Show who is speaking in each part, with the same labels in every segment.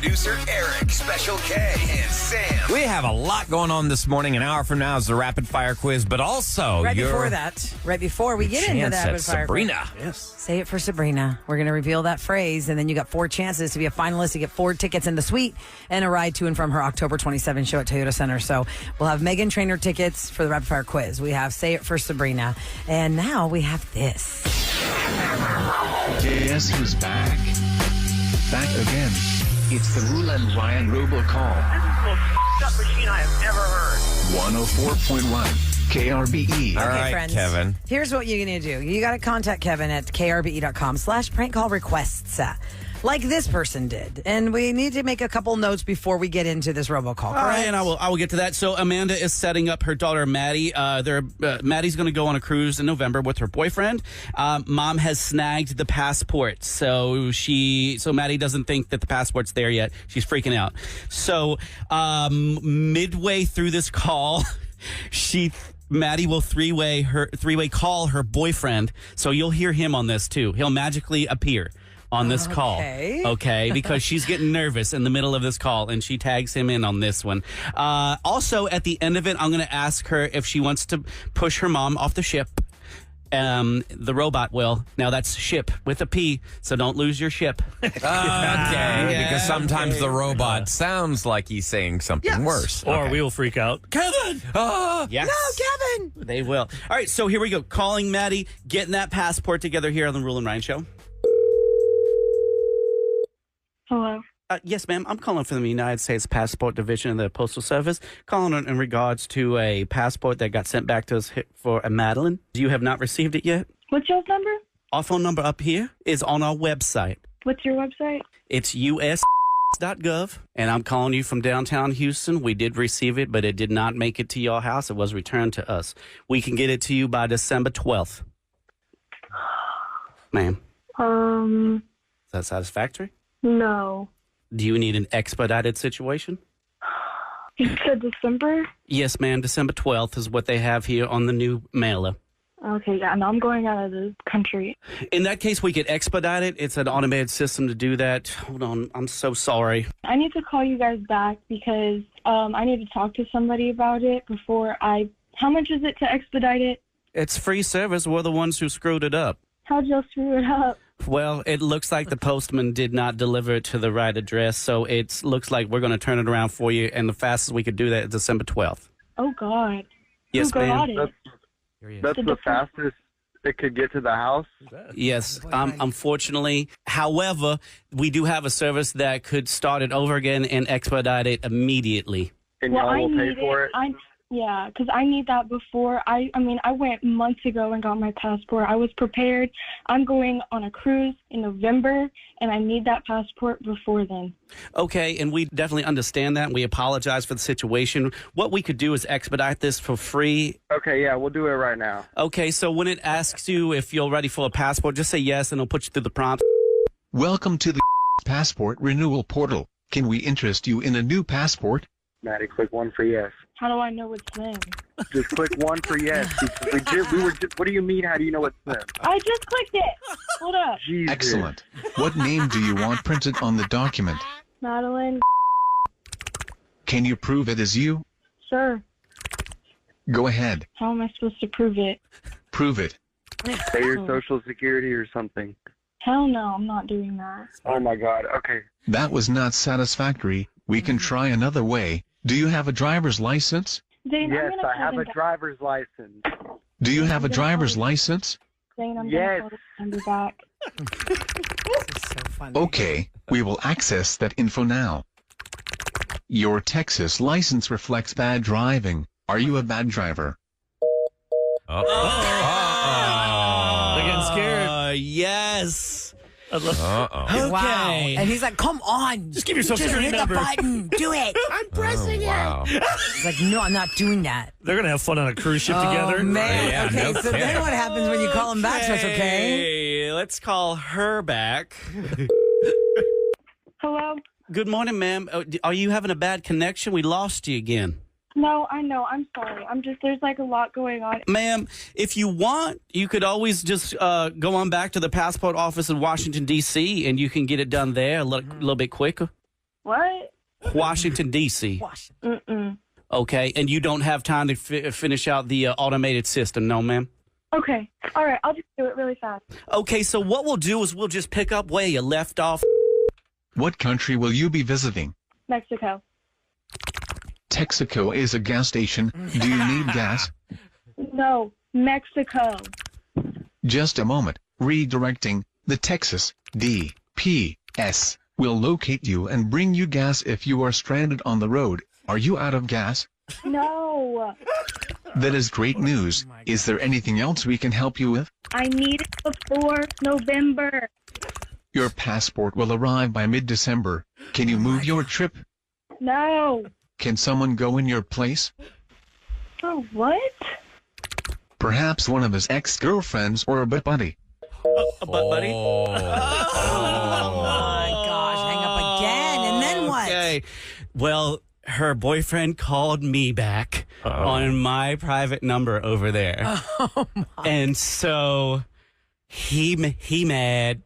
Speaker 1: producer Eric, Special K, and Sam.
Speaker 2: We have a lot going on this morning. An hour from now is the rapid fire quiz, but also
Speaker 3: right before we get into that rapid fire
Speaker 2: Sabrina.
Speaker 3: Quiz. Yes. Say it for Sabrina. We're going to reveal that phrase, and then you got 4 chances to be a finalist to get 4 tickets in the suite and a ride to and from her October 27 show at Toyota Center. So we'll have Megan Trainor tickets for the rapid fire quiz. We have Say It for Sabrina, and now we have this.
Speaker 4: Guess who's back? Back again. It's the Roula and Ryan Robo call.
Speaker 5: This is the most f***ed up machine I have ever heard.
Speaker 4: 104.1 KRBE.
Speaker 2: All right,
Speaker 3: friends.
Speaker 2: Kevin.
Speaker 3: Here's what you're going to do. You got to contact Kevin at krbe.com/prankcallrequests. Like this person did. And we need to make a couple notes before we get into this robocall.
Speaker 6: All right, and I will get to that. So Amanda is setting up her daughter Maddie. Maddie's going to go on a cruise in November with her boyfriend. Mom has snagged the passport, so Maddie doesn't think that the passport's there yet. She's freaking out. So midway through this call, Maddie will three-way call her boyfriend. So you'll hear him on this too. He'll magically appear on this call. Okay, because she's getting nervous in the middle of this call, and she tags him in on this one. Also, at the end of it, I'm going to ask her if she wants to push her mom off the ship. The robot will. Now, that's ship with a P, so don't lose your ship.
Speaker 2: Okay, because sometimes the robot sounds like he's saying something worse.
Speaker 7: Or we will freak out. Kevin!
Speaker 6: Yes.
Speaker 3: No, Kevin!
Speaker 6: They will. All right, so here we go. Calling Maddie, getting that passport together here on the Roula and Ryan Show.
Speaker 8: Hello.
Speaker 6: Yes, ma'am. I'm calling from the United States Passport Division of the Postal Service. Calling in regards to a passport that got sent back to us for a Madeline. You have not received it yet?
Speaker 8: What's your number?
Speaker 6: Our phone number up here is on our website.
Speaker 8: What's your website?
Speaker 6: It's us.gov, and I'm calling you from downtown Houston. We did receive it, but it did not make it to your house. It was returned to us. We can get it to you by December 12th. Ma'am. Is that satisfactory?
Speaker 8: No.
Speaker 6: Do you need an expedited situation?
Speaker 8: You said December?
Speaker 6: Yes, ma'am. December 12th is what they have here on the new mailer.
Speaker 8: Okay, yeah, no, I'm going out of the country.
Speaker 6: In that case, we could expedite it. It's an automated system to do that. Hold on. I'm so sorry.
Speaker 8: I need to call you guys back because I need to talk to somebody about it before I... How much is it to expedite it?
Speaker 6: It's free service. We're the ones who screwed it up.
Speaker 8: How'd y'all screw it up?
Speaker 6: Well, it looks like the postman did not deliver it to the right address, so it looks like we're going to turn it around for you, and the fastest we could do that is December 12th.
Speaker 8: Oh, God.
Speaker 6: Yes,
Speaker 8: Who got
Speaker 6: ma'am.
Speaker 8: it?
Speaker 9: That's the fastest it could get to the house?
Speaker 6: Yes, unfortunately. However, we do have a service that could start it over again and expedite it immediately.
Speaker 9: And y'all will pay for it?
Speaker 8: Yeah, because I need that before. I went months ago and got my passport. I was prepared. I'm going on a cruise in November, and I need that passport before then.
Speaker 6: Okay, and we definitely understand that. We apologize for the situation. What we could do is expedite this for free.
Speaker 9: Okay, yeah, we'll do it right now.
Speaker 6: Okay, so when it asks you if you're ready for a passport, just say yes, and it'll put you through the prompts.
Speaker 4: Welcome to the passport renewal portal. Can we interest you in a new passport?
Speaker 9: Maddie, click 1 for yes.
Speaker 8: How do I know it's them?
Speaker 9: Just click 1 for yes. What do you mean, how do you know it's them?
Speaker 8: I just clicked it. Hold up.
Speaker 9: Jesus.
Speaker 4: Excellent. What name do you want printed on the document?
Speaker 8: Madeline.
Speaker 4: Can you prove it is you?
Speaker 8: Sure.
Speaker 4: Go ahead.
Speaker 8: How am I supposed to prove it?
Speaker 4: Prove it.
Speaker 9: Say your social security or something.
Speaker 8: Hell no, I'm not doing that.
Speaker 9: Oh, my God. Okay.
Speaker 4: That was not satisfactory. We can try another way. Do you have a driver's license?
Speaker 8: Zane,
Speaker 9: yes, I have a driver's license.
Speaker 4: Do you have a driver's license?
Speaker 8: Zane, I'm
Speaker 9: yes.
Speaker 8: going to call the back.
Speaker 3: This is so funny.
Speaker 4: Okay, we will access that info now. Your Texas license reflects bad driving. Are you a bad driver?
Speaker 7: They're getting scared.
Speaker 6: Yes.
Speaker 7: Uh-oh.
Speaker 3: Wow. And he's like, come on.
Speaker 7: Just give yourself
Speaker 3: Just
Speaker 7: security
Speaker 3: hit
Speaker 7: number.
Speaker 3: the button. Do it.
Speaker 7: I'm pressing it.
Speaker 2: Wow.
Speaker 3: He's like, no, I'm not doing that.
Speaker 7: They're going to have fun on a cruise ship together.
Speaker 3: Oh, man.
Speaker 2: Yeah,
Speaker 3: okay,
Speaker 2: no
Speaker 3: so then
Speaker 2: kidding.
Speaker 3: what happens when you call him back, Special K?
Speaker 6: Hey, let's call her back.
Speaker 8: Hello?
Speaker 6: Good morning, ma'am. Are you having a bad connection? We lost you again.
Speaker 8: No, I know. I'm sorry. There's like a lot going on.
Speaker 6: Ma'am, if you want, you could always just go on back to the passport office in Washington, D.C., and you can get it done there a little bit quicker.
Speaker 8: What?
Speaker 6: Washington, D.C.
Speaker 8: Mm-mm.
Speaker 6: Okay, and you don't have time to finish out the automated system, no, ma'am?
Speaker 8: Okay. All right. I'll just do it really fast.
Speaker 6: Okay, so what we'll do is we'll just pick up where you left off.
Speaker 4: What country will you be visiting?
Speaker 8: Mexico.
Speaker 4: Texaco is a gas station. Do you need gas?
Speaker 8: No. Mexico.
Speaker 4: Just a moment. Redirecting. The Texas DPS will locate you and bring you gas if you are stranded on the road. Are you out of gas?
Speaker 8: No.
Speaker 4: That is great news. Is there anything else we can help you with?
Speaker 8: I need it before November.
Speaker 4: Your passport will arrive by mid-December. Can you move your trip?
Speaker 8: No.
Speaker 4: Can someone go in your place?
Speaker 8: Oh, what?
Speaker 4: Perhaps one of his ex-girlfriends or a butt buddy.
Speaker 6: A butt buddy?
Speaker 3: Oh my gosh, hang up again. And then what?
Speaker 6: Okay. Well, her boyfriend called me back on my private number over there.
Speaker 3: Oh my.
Speaker 6: And so he mad.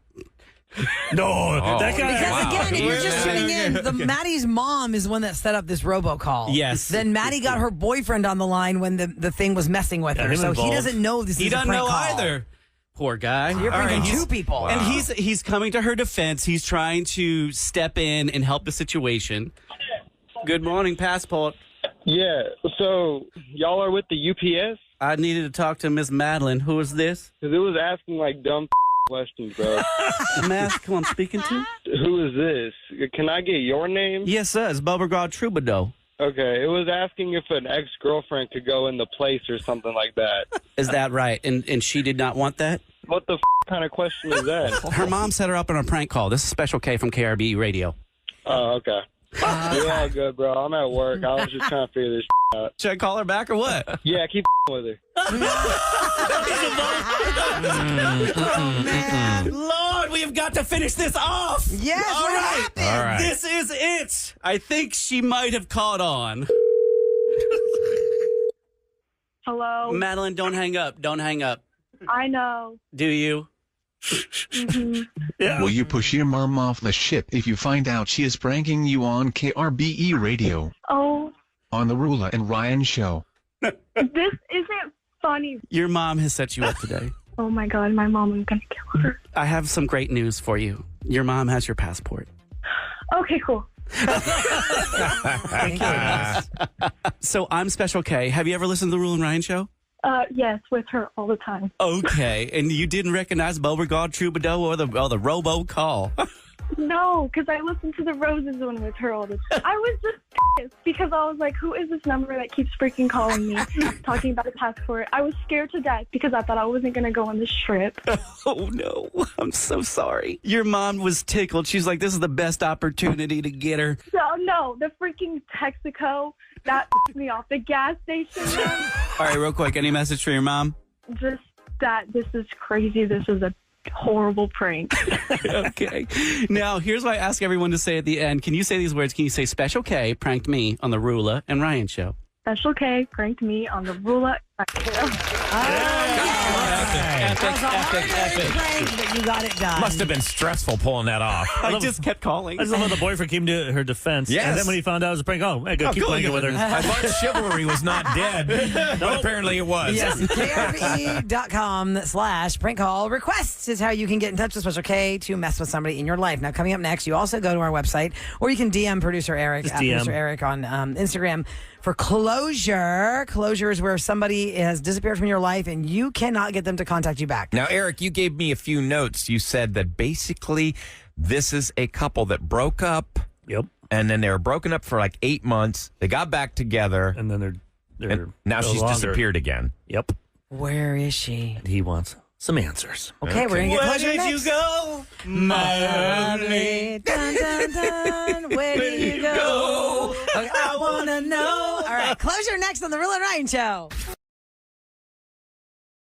Speaker 7: No, that guy.
Speaker 3: Because
Speaker 2: Wow.
Speaker 3: again, if you're just
Speaker 2: Okay.
Speaker 3: tuning in, Maddie's mom is one that set up this robocall.
Speaker 6: Yes.
Speaker 3: Then Maddie got her boyfriend on the line when the thing was messing with her.
Speaker 7: him
Speaker 3: So he
Speaker 7: involved.
Speaker 3: doesn't know this
Speaker 6: He
Speaker 3: is a
Speaker 6: doesn't
Speaker 3: prank
Speaker 6: know
Speaker 3: call.
Speaker 6: either. Poor guy.
Speaker 3: You're
Speaker 6: All
Speaker 3: bringing
Speaker 6: right,
Speaker 3: two people.
Speaker 6: And he's coming to her defense. He's trying to step in and help the situation. Good morning, passport.
Speaker 10: Yeah, so y'all are with the UPS?
Speaker 6: I needed to talk to Miss Madeline. Who is this?
Speaker 10: Because it was asking, like, dumb questions, bro.
Speaker 6: Mask, who I'm speaking to?
Speaker 10: Who is this? Can I get your name?
Speaker 6: Yes, sir. It's Beauregard Troubadour.
Speaker 10: Okay, it was asking if an ex-girlfriend could go in the place or something like that.
Speaker 6: Is that right? And she did not want that?
Speaker 10: What the kind of question is that?
Speaker 6: Her mom set her up on a prank call. This is Special K from KRBE Radio.
Speaker 10: Oh, okay. You're all good, bro. I'm at work. I was just trying to figure this out.
Speaker 6: Should I call her back or what?
Speaker 10: Yeah, keep with her.
Speaker 6: Lord, we have got to finish this off.
Speaker 3: Yes,
Speaker 6: All
Speaker 3: what
Speaker 6: right.
Speaker 3: happened?
Speaker 2: All right.
Speaker 6: This is it. I think she might have caught on.
Speaker 8: Hello.
Speaker 6: Madeline, don't hang up. Don't hang up.
Speaker 8: I know.
Speaker 6: Do you?
Speaker 7: Yeah.
Speaker 4: Will you push your mom off the ship if you find out she is pranking you on KRBE radio?
Speaker 8: Oh,
Speaker 4: On the Roula and Ryan show.
Speaker 8: this isn't funny.
Speaker 6: Your mom has set you up today.
Speaker 8: Oh my God, my mom is gonna kill her.
Speaker 6: I have some great news for you. Your mom has your passport.
Speaker 8: Okay, cool.
Speaker 6: So I'm Special K. Have you ever listened to the Rule and Ryan show?
Speaker 8: Yes, with her all the time.
Speaker 6: Okay. And you didn't recognize Beauregard Troubadour or the Robo call?
Speaker 8: No, because I listened to the Roses one with her all the time. I was just pissed because I was like, who is this number that keeps freaking calling me, talking about a passport? I was scared to death because I thought I wasn't going to go on this trip.
Speaker 6: Oh, no. I'm so sorry. Your mom was tickled. She's like, this is the best opportunity to get her.
Speaker 8: No, the freaking Texaco, that pissed me off. The gas station, man,
Speaker 6: All right, real quick. Any message for your mom?
Speaker 8: just that this is crazy. This is a horrible prank.
Speaker 6: Okay. Now, here's what I ask everyone to say at the end. Can you say these words? Can you say Special K pranked me on the Roula and Ryan show?
Speaker 8: Special K pranked me on the Roula.
Speaker 6: Epic.
Speaker 3: Prank, but you got it done.
Speaker 2: Must have been stressful pulling that off.
Speaker 6: I just kept calling.
Speaker 7: I just love how the boyfriend came to her defense.
Speaker 2: Yes.
Speaker 7: And then when he found out it was a prank, hey, go keep
Speaker 2: cool.
Speaker 7: playing it with her.
Speaker 2: I thought chivalry was not dead, but apparently it was.
Speaker 3: Yes, krbe.com/prank call requests is how you can get in touch with Special K to mess with somebody in your life. Now, coming up next, you also go to our website, or you can DM producer Eric,
Speaker 7: Just DM.
Speaker 3: producer Eric on Instagram for closure. Closure is where somebody has disappeared from your life and you cannot get them to contact you back.
Speaker 2: Now, Eric, you gave me a few notes. You said that basically this is a couple that broke up,
Speaker 7: Yep.
Speaker 2: and then they were broken up for like 8 months. They got back together,
Speaker 7: And then they're
Speaker 2: and now
Speaker 7: no
Speaker 2: she's
Speaker 7: longer.
Speaker 2: disappeared again.
Speaker 7: Yep.
Speaker 3: Where is she?
Speaker 7: And he wants some answers.
Speaker 3: Okay, we're going to get closure next.
Speaker 6: go,
Speaker 3: Lovely. Dun, dun, dun. Where do you go? I want to know. All right, closure next on the Real and Ryan Show.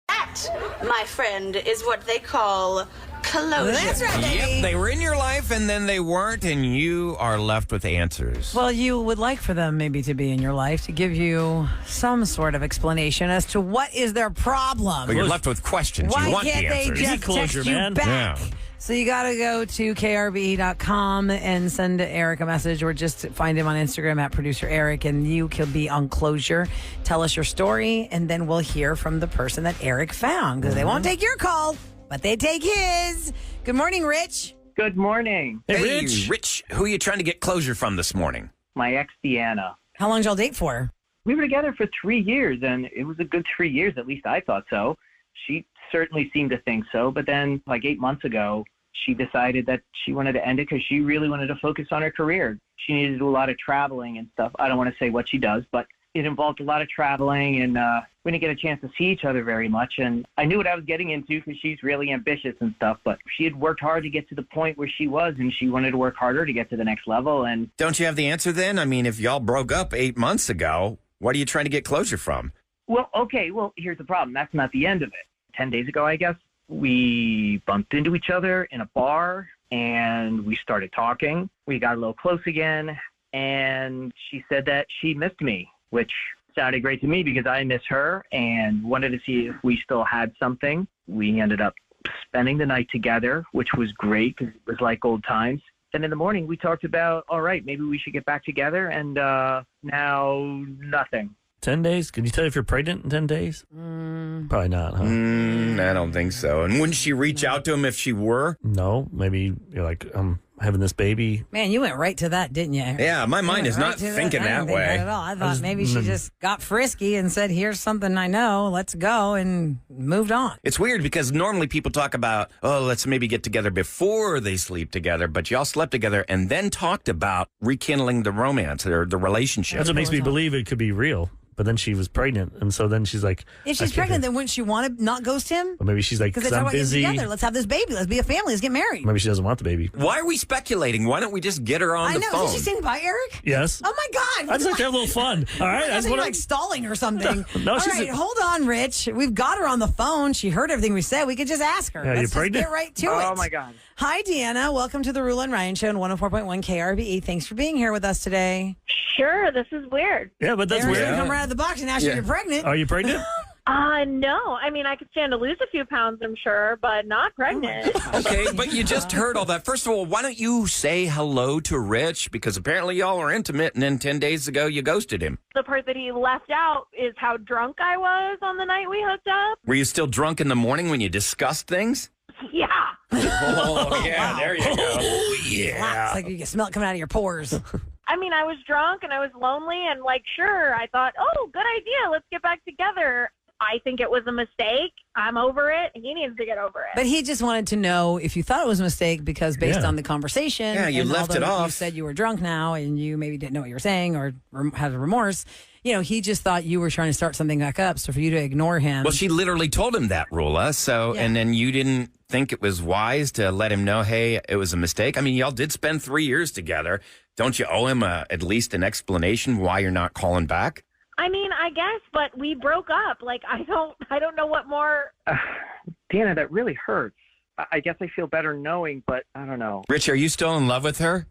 Speaker 11: That, my friend, is what they call closure.
Speaker 3: That's right, baby.
Speaker 2: Yep, they were in your life and then they weren't, and you are left with answers.
Speaker 3: Well, you would like for them maybe to be in your life to give you some sort of explanation as to what is their problem.
Speaker 2: But you're left with questions.
Speaker 3: Why
Speaker 2: you want
Speaker 3: can't
Speaker 2: the
Speaker 3: they
Speaker 2: answers.
Speaker 3: just
Speaker 7: closure,
Speaker 3: text you
Speaker 7: man.
Speaker 3: back?
Speaker 2: Yeah.
Speaker 3: So you got to go to krbe.com and send Eric a message or just find him on Instagram at producer Eric, and you could be on closure. Tell us your story, and then we'll hear from the person that Eric found because they won't take your call, but they take his. Good morning, Rich.
Speaker 9: Good morning.
Speaker 2: Hey, Rich, who are you trying to get closure from this morning?
Speaker 9: My ex, Deanna.
Speaker 3: How long did y'all date for?
Speaker 9: We were together for 3 years, and it was a good 3 years. At least I thought so. She certainly seemed to think so. But then, like 8 months ago, she decided that she wanted to end it because she really wanted to focus on her career. She needed to do a lot of traveling and stuff. I don't want to say what she does, but it involved a lot of traveling, and we didn't get a chance to see each other very much. And I knew what I was getting into because she's really ambitious and stuff, but she had worked hard to get to the point where she was, and she wanted to work harder to get to the next level. And
Speaker 2: don't you have the answer then? I mean, if y'all broke up 8 months ago, what are you trying to get closure from?
Speaker 9: Well, okay, well, here's the problem. That's not the end of it. 10 days ago, I guess, we bumped into each other in a bar, and we started talking. We got a little close again, and she said that she missed me, which sounded great to me because I miss her and wanted to see if we still had something. We ended up spending the night together, which was great because it was like old times. And in the morning, we talked about, all right, maybe we should get back together, and now nothing.
Speaker 7: 10 days? Can you tell if you're pregnant in 10 days? Probably not, huh?
Speaker 2: I don't think so. And wouldn't she reach out to him if she were?
Speaker 7: No. Maybe you're like, I'm having this baby.
Speaker 3: Man, you went right to that, didn't you?
Speaker 2: Yeah, my mind is not thinking that way.
Speaker 3: At all. I thought maybe she just got frisky and said, here's something I know, let's go, and moved on.
Speaker 2: It's weird because normally people talk about, oh, let's maybe get together before they sleep together, but y'all slept together and then talked about rekindling the romance or the relationship.
Speaker 7: That's what makes me believe it could be real. But then she was pregnant, and so then she's like...
Speaker 3: If she's pregnant, then wouldn't she want to not ghost him?
Speaker 7: Or maybe she's like, because I'm busy.
Speaker 3: Together. Let's have this baby. Let's be a family. Let's get married.
Speaker 7: Maybe she doesn't want the baby.
Speaker 2: Why are we speculating? Why don't we just get her on the phone?
Speaker 3: Did she say goodbye, Eric?
Speaker 7: Yes.
Speaker 3: Oh, my God.
Speaker 7: I just like to have a little fun. All right.
Speaker 3: I think like stalling or something.
Speaker 7: No,
Speaker 3: all right, hold on, Rich. We've got her on the phone. She heard everything we said. We could just ask her.
Speaker 7: Yeah,
Speaker 3: Let's
Speaker 7: you pregnant?
Speaker 3: get right to it.
Speaker 9: Oh, my God.
Speaker 3: Hi, Deanna. Welcome to the Roula and Ryan Show on 104.1 KRBE. Thanks for being here with us today.
Speaker 8: Sure, this is weird.
Speaker 7: Yeah, but that's
Speaker 3: Eric's
Speaker 7: weird.
Speaker 3: gonna come right out of the box and ask you if you're pregnant.
Speaker 7: Are you pregnant?
Speaker 8: No. I mean, I could stand to lose a few pounds, I'm sure, but not pregnant.
Speaker 2: Okay, but you just heard all that. First of all, why don't you say hello to Rich? Because apparently y'all are intimate, and then 10 days ago you ghosted him.
Speaker 8: The part that he left out is how drunk I was on the night we hooked up.
Speaker 2: Were you still drunk in the morning when you discussed things?
Speaker 8: Yeah.
Speaker 2: Oh, yeah, there you go.
Speaker 3: Yeah. It's like you can smell it coming out of your pores.
Speaker 8: I mean, I was drunk and I was lonely and sure, I thought, oh, good idea. Let's get back together. I think it was a mistake. I'm over it. He needs to get over it.
Speaker 3: But he just wanted to know if you thought it was a mistake because based on the conversation.
Speaker 2: Yeah, you left it off.
Speaker 3: You said you were drunk now and you maybe didn't know what you were saying or had remorse. He just thought you were trying to start something back up. So for you to ignore him.
Speaker 2: Well, she literally told him that, Roula. So, and then you didn't think it was wise to let him know, hey, it was a mistake. I mean, y'all did spend 3 years together. Don't you owe him at least an explanation why you're not calling back?
Speaker 8: I mean, I guess, but we broke up. I don't know what more.
Speaker 9: Deanna, that really hurts. I guess I feel better knowing, but I don't know.
Speaker 2: Rich, are you still in love with her?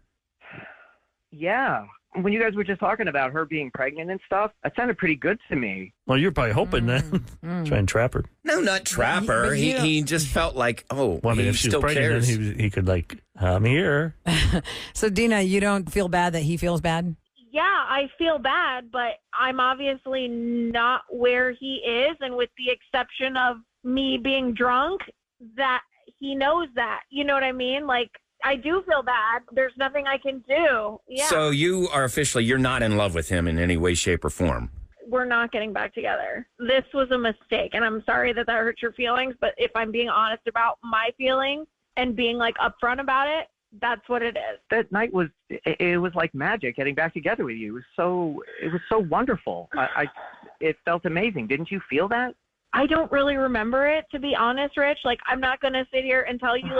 Speaker 9: Yeah. When you guys were just talking about her being pregnant and stuff, that sounded pretty good to me.
Speaker 7: Well, you're probably hoping then. Try and trap her.
Speaker 2: No, not trap her. He just felt like,
Speaker 7: well, I mean, if she was pregnant, then he could I'm here.
Speaker 3: So, Dina, you don't feel bad that he feels bad?
Speaker 8: Yeah, I feel bad, but I'm obviously not where he is. And with the exception of me being drunk, that he knows that. You know what I mean? I do feel bad. There's nothing I can do. Yeah.
Speaker 2: So you are you're not in love with him in any way, shape, or form?
Speaker 8: We're not getting back together. This was a mistake, and I'm sorry that hurt your feelings, but if I'm being honest about my feelings and being upfront about it, that's what it is.
Speaker 9: That night was like magic getting back together with you. It was so wonderful. It felt amazing. Didn't you feel that?
Speaker 8: I don't really remember it, to be honest, Rich. I'm not going to sit here and tell you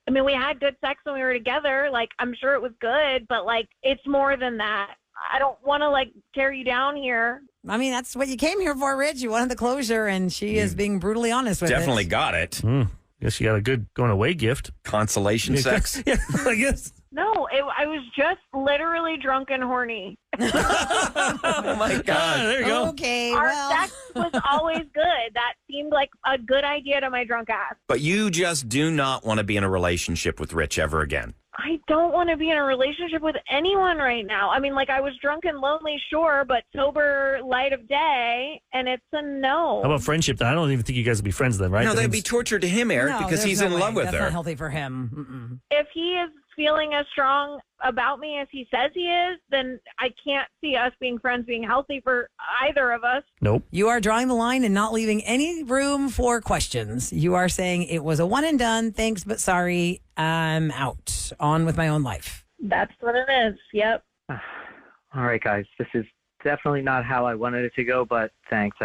Speaker 8: we had good sex when we were together. I'm sure it was good, but it's more than that. I don't want to tear you down here.
Speaker 3: I mean, that's what you came here for, Rich. You wanted the closure, and she is being brutally honest with
Speaker 2: Definitely got it.
Speaker 7: You Guess you got a good going away gift.
Speaker 2: Consolation sex.
Speaker 7: Yeah, I guess.
Speaker 5: No, I was just literally drunk and horny.
Speaker 2: Oh my God.
Speaker 7: There you go.
Speaker 3: Okay,
Speaker 5: Our
Speaker 3: well.
Speaker 5: sex was always good. That seemed like a good idea to my drunk ass.
Speaker 2: But you just do not want to be in a relationship with Rich ever again.
Speaker 5: I don't want to be in a relationship with anyone right now. I mean, like, I was drunk and lonely, sure, but sober, light of day, and it's a no.
Speaker 7: How about friendship? I don't even think you guys would be friends then, right?
Speaker 2: No, that'd be torture to him, Eric,
Speaker 3: No,
Speaker 2: because
Speaker 3: there's
Speaker 2: he's
Speaker 3: no
Speaker 2: in
Speaker 3: way.
Speaker 2: love with
Speaker 3: That's
Speaker 2: her.
Speaker 3: not healthy for him.
Speaker 5: If he is feeling as strong about me as he says he is, then I can't see us being friends being healthy for either of us.
Speaker 7: Nope.
Speaker 3: You are drawing the line and not leaving any room for questions. You are saying it was a one and done. Thanks, but sorry. I'm out. On with my own life.
Speaker 5: That's what it is. Yep.
Speaker 9: All right, guys. This is definitely not how I wanted it to go, but thanks.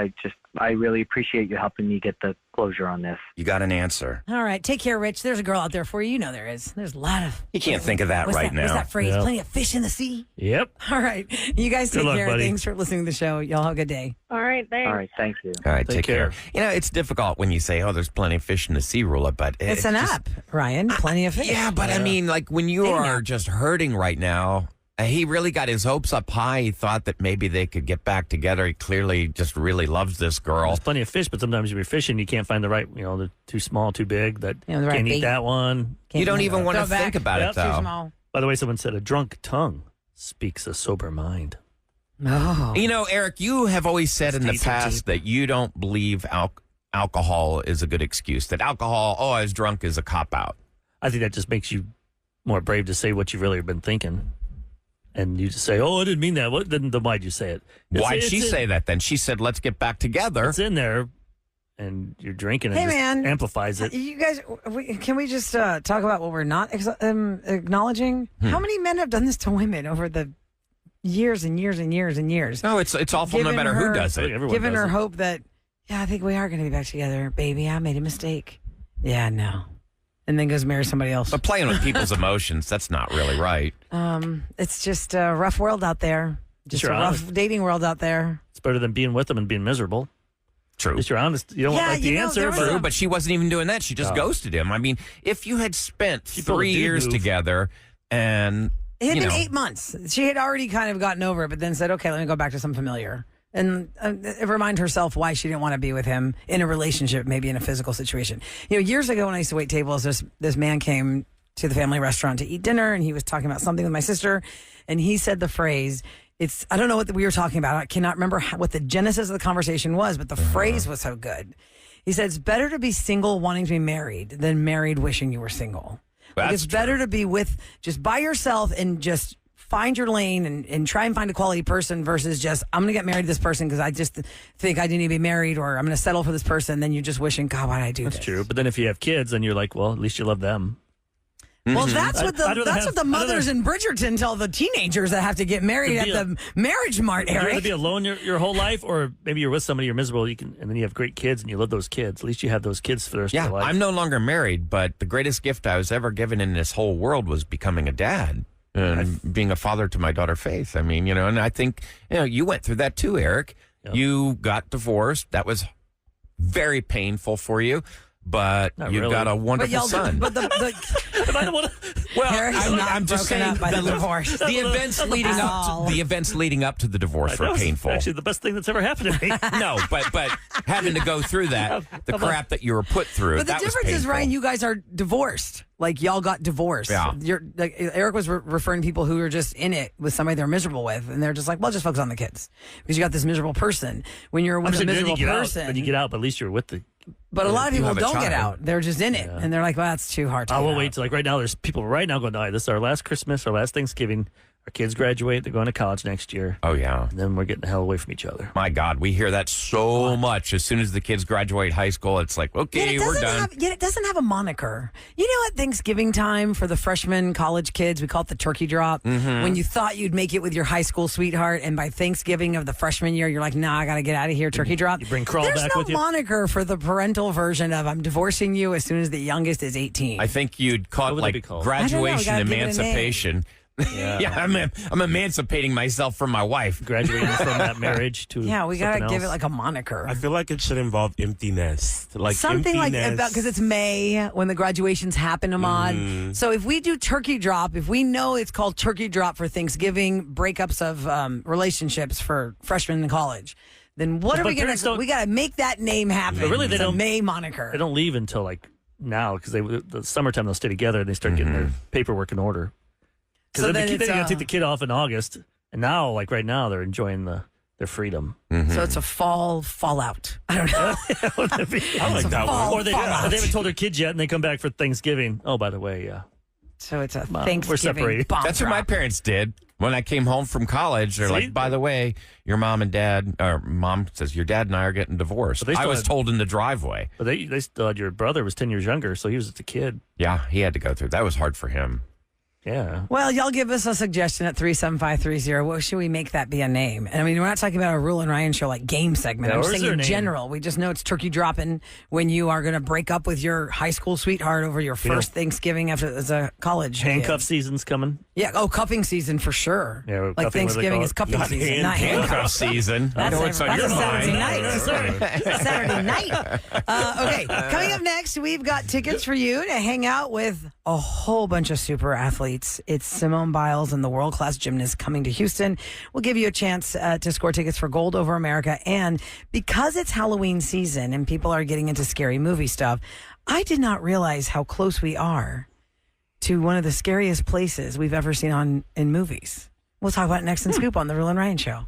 Speaker 9: I really appreciate you helping me get the closure on this.
Speaker 2: You got an answer.
Speaker 3: All right. Take care, Rich. There's a girl out there for you. You know there is. There's a lot of.
Speaker 2: You can't think of that
Speaker 3: What's
Speaker 2: right
Speaker 3: that, What's
Speaker 2: now.
Speaker 3: that phrase?
Speaker 7: Yep.
Speaker 3: Plenty of fish in the sea.
Speaker 7: Yep.
Speaker 3: All right. You guys take
Speaker 7: Good luck,
Speaker 3: care.
Speaker 7: buddy.
Speaker 3: Thanks for listening to the show. Y'all have a good day.
Speaker 5: All right. Thanks.
Speaker 9: All right, thank you.
Speaker 2: All right,
Speaker 7: Take
Speaker 2: take care.
Speaker 7: care.
Speaker 2: You know, it's difficult when you say, "Oh, there's plenty of fish in the sea," Roula, but
Speaker 3: It's an
Speaker 2: just-
Speaker 3: app, Ryan. Plenty of fish.
Speaker 2: Yeah, but I mean, like when you
Speaker 3: Dating
Speaker 2: are
Speaker 3: app.
Speaker 2: just hurting right now, he really got his hopes up high. He thought that maybe they could get back together. He clearly just really loves this girl.
Speaker 7: There's plenty of fish, but sometimes if you're fishing, you can't find the right, they're too small, too big. That
Speaker 3: Yeah, the right
Speaker 7: can't
Speaker 3: bait.
Speaker 7: eat that one.
Speaker 2: You don't even want to
Speaker 3: Throw back.
Speaker 2: think about
Speaker 7: Yep.
Speaker 2: it,
Speaker 3: Too
Speaker 2: though.
Speaker 3: small.
Speaker 7: By the way, someone said a drunk tongue speaks a sober mind.
Speaker 3: Oh.
Speaker 2: You know, Eric, you have always said in the
Speaker 7: Stay
Speaker 2: past that you don't believe alcohol is a good excuse. That alcohol, I was drunk, is a cop out.
Speaker 7: I think that just makes you more brave to say what you really have been thinking. And you just say, I didn't mean that. Then why'd you say it?
Speaker 2: Why'd she say that then? She said, let's get back together.
Speaker 7: It's in there, and you're drinking, and
Speaker 3: Hey,
Speaker 7: it just
Speaker 3: man.
Speaker 7: amplifies it.
Speaker 3: You guys, can we just talk about what we're not acknowledging? How many men have done this to women over the years and years and years and years?
Speaker 2: No, it's awful no
Speaker 3: Given
Speaker 2: matter who
Speaker 3: her-
Speaker 2: does it.
Speaker 7: Everyone
Speaker 3: Giving
Speaker 7: does
Speaker 3: her
Speaker 7: it.
Speaker 3: hope that, I think we are going to be back together. Baby, I made a mistake. Yeah, no. And then goes marry somebody else.
Speaker 2: But playing with people's emotions, that's not really right.
Speaker 3: It's just a rough world out there. Just
Speaker 7: You're
Speaker 3: a rough
Speaker 7: honest.
Speaker 3: dating world out there.
Speaker 7: It's better than being with them and being miserable.
Speaker 2: True.
Speaker 7: At least you're honest. You don't
Speaker 3: Yeah,
Speaker 7: like the
Speaker 3: you know,
Speaker 7: answer,
Speaker 3: there was
Speaker 7: but
Speaker 2: True, but she wasn't even doing that. She just
Speaker 7: Oh.
Speaker 2: ghosted him. I mean, if you had spent
Speaker 7: She pulled a
Speaker 2: 3
Speaker 7: dude
Speaker 2: years
Speaker 7: move.
Speaker 2: together and
Speaker 3: It had
Speaker 2: you
Speaker 3: been
Speaker 2: know,
Speaker 3: 8 months. She had already kind of gotten over it, but then said, okay, let me go back to something familiar. And remind herself why she didn't want to be with him in a relationship, maybe in a physical situation. Years ago when I used to wait tables, this man came to the family restaurant to eat dinner, and he was talking about something with my sister, and he said the phrase, I don't know what we were talking about. I cannot remember what the genesis of the conversation was, but the phrase was so good. He said, it's better to be single wanting to be married than married wishing you were single. Like,
Speaker 2: That's
Speaker 3: it's better to be with just by yourself and just find your lane and try and find a quality person versus just, I'm going to get married to this person because I just think I didn't need to be married, or I'm going to settle for this person. Then you're just wishing, God, why did I do
Speaker 7: that's
Speaker 3: this?
Speaker 7: true. But then if you have kids, then you're like, well, at least you love them.
Speaker 3: Well, that's what
Speaker 7: I'd rather
Speaker 3: that's what the
Speaker 7: I'd
Speaker 3: mothers
Speaker 7: rather-
Speaker 3: in Bridgerton tell the teenagers that have to get married
Speaker 7: To
Speaker 3: at
Speaker 7: be
Speaker 3: the marriage mart,
Speaker 7: You'd rather
Speaker 3: Eric.
Speaker 7: be alone your whole life, or maybe you're with somebody, you're miserable, and then you have great kids and you love those kids. At least you have those kids for the rest of
Speaker 2: yeah,
Speaker 7: your life.
Speaker 2: I'm no longer married, but the greatest gift I was ever given in this whole world was becoming a dad and being a father to my daughter Faith. I mean, and I think you went through that too, Eric.
Speaker 7: Yep.
Speaker 2: You got divorced. That was very painful for you, but
Speaker 7: Not
Speaker 2: you've
Speaker 7: really.
Speaker 2: got a
Speaker 3: But
Speaker 2: wonderful son.
Speaker 3: but the
Speaker 7: Am I the one?
Speaker 2: Well,
Speaker 3: Eric's not
Speaker 2: I'm just
Speaker 3: broken
Speaker 2: saying
Speaker 3: up by the
Speaker 2: the-
Speaker 3: divorce.
Speaker 2: The events leading up to the events leading up to the divorce
Speaker 7: That
Speaker 2: were
Speaker 7: was
Speaker 2: painful.
Speaker 7: Actually, the best thing that's ever happened to me.
Speaker 2: No, but having to go through that, the crap that you were put through,
Speaker 3: But the
Speaker 2: that was
Speaker 3: difference is,
Speaker 2: painful.
Speaker 3: Ryan, you guys are divorced. Like, y'all got divorced.
Speaker 2: Yeah.
Speaker 3: Eric was referring to people who are just in it with somebody they're miserable with, and they're just like, well, just focus on the kids. Because you got this miserable person. When you're with a
Speaker 7: Then
Speaker 3: miserable
Speaker 7: you get
Speaker 3: person.
Speaker 7: out. Then you get out, but at least you're with the.
Speaker 3: But a lot of
Speaker 2: you
Speaker 3: people
Speaker 2: have a
Speaker 3: don't get
Speaker 2: child.
Speaker 3: out. They're just in it.
Speaker 7: Yeah.
Speaker 3: And they're like, well, that's too hard to
Speaker 7: I
Speaker 3: get
Speaker 7: will
Speaker 3: out.
Speaker 7: wait till, like, right now, there's people right now going, all right, this is our last Christmas, our last Thanksgiving. Our kids graduate. They're going to college next year.
Speaker 2: Oh, yeah.
Speaker 7: And then we're getting the hell away from each other.
Speaker 2: My God, we hear that so much. As soon as the kids graduate high school, it's like, okay, we're done.
Speaker 3: Yet it doesn't have a moniker. You know, at Thanksgiving time for the freshman college kids, we call it the turkey drop.
Speaker 2: Mm-hmm.
Speaker 3: When you thought you'd make it with your high school sweetheart, and by Thanksgiving of the freshman year, you're like, nah, I got to get out of here, turkey drop.
Speaker 7: You bring Crawl
Speaker 3: There's
Speaker 7: back
Speaker 3: no
Speaker 7: with you?
Speaker 3: moniker for the parental version of I'm divorcing you as soon as the youngest is 18.
Speaker 2: I think you'd call
Speaker 7: What
Speaker 2: it
Speaker 7: would that be
Speaker 2: like
Speaker 7: called?
Speaker 3: I don't know,
Speaker 2: graduation
Speaker 3: gotta give it a name.
Speaker 2: emancipation. Yeah, I'm emancipating myself from my wife.
Speaker 7: Graduating from that marriage to
Speaker 3: Yeah, we got to
Speaker 7: something
Speaker 3: give it
Speaker 7: else.
Speaker 3: like a moniker.
Speaker 12: I feel like it should involve empty nest. Like
Speaker 3: Something like
Speaker 12: empty
Speaker 3: about,
Speaker 12: nest.
Speaker 3: because it's May when the graduations happen, Ahmad.
Speaker 12: Mm-hmm.
Speaker 3: So if we do turkey drop, if we know it's called turkey drop for Thanksgiving, breakups of relationships for freshmen in college, then what are we going to? We got to make that name happen.
Speaker 7: But really, they
Speaker 3: It's a
Speaker 7: don't-
Speaker 3: May moniker.
Speaker 7: They don't leave until like now because the summertime they'll stay together and they start getting their paperwork in order. Because
Speaker 3: So
Speaker 7: then
Speaker 3: then
Speaker 7: they're
Speaker 3: it's,
Speaker 7: going to take the kid off in August, and now, like right now, they're enjoying their freedom.
Speaker 3: So it's a fall fallout. I don't know.
Speaker 12: I like that one.
Speaker 7: Or they haven't told their kids yet, and they come back for Thanksgiving. Oh, by the way, yeah.
Speaker 3: So it's a
Speaker 7: Mom, we're
Speaker 3: Thanksgiving
Speaker 7: separated.
Speaker 3: bomb
Speaker 2: That's what my
Speaker 3: drop.
Speaker 2: parents did. When I came home from college, they're
Speaker 7: See?
Speaker 2: like, by the way, your mom and dad, or mom says, your dad and I are getting divorced.
Speaker 7: But they
Speaker 2: I
Speaker 7: still
Speaker 2: was
Speaker 7: had-
Speaker 2: told in the driveway.
Speaker 7: But they still had your brother was 10 years younger, so he was just a kid.
Speaker 2: Yeah, he had to go through. That was hard for him.
Speaker 7: Yeah.
Speaker 3: Well, y'all give us a suggestion at 37530. What should we make that be a name? And I mean, we're not talking about a Roula and Ryan show like game segment.
Speaker 7: Yeah,
Speaker 3: I'm
Speaker 7: or
Speaker 3: just
Speaker 7: is
Speaker 3: saying
Speaker 7: there
Speaker 3: in
Speaker 7: a name?
Speaker 3: general. We just know it's turkey dropping when you are going to break up with your high school sweetheart over your first Thanksgiving after as a college
Speaker 7: Handcuff
Speaker 3: kid.
Speaker 7: season's coming.
Speaker 3: Yeah. Oh, cuffing season for sure.
Speaker 7: Yeah,
Speaker 3: like
Speaker 7: cuffing, what do they
Speaker 3: Thanksgiving
Speaker 7: call
Speaker 3: is
Speaker 7: it?
Speaker 3: cuffing
Speaker 12: Not
Speaker 3: season, not
Speaker 2: Handcuff
Speaker 3: handcuff.
Speaker 2: season. I
Speaker 3: That's
Speaker 2: know what's on
Speaker 3: that's
Speaker 2: your
Speaker 3: a Saturday
Speaker 2: mind.
Speaker 3: night. Saturday night. Okay, coming up next, we've got tickets for you to hang out with a whole bunch of super athletes. It's Simone Biles and the world-class gymnast coming to Houston. We'll give you a chance to score tickets for Gold Over America. And because it's Halloween season and people are getting into scary movie stuff, I did not realize how close we are to one of the scariest places we've ever seen in movies. We'll talk about it next in Scoop on the Roula and Ryan Show.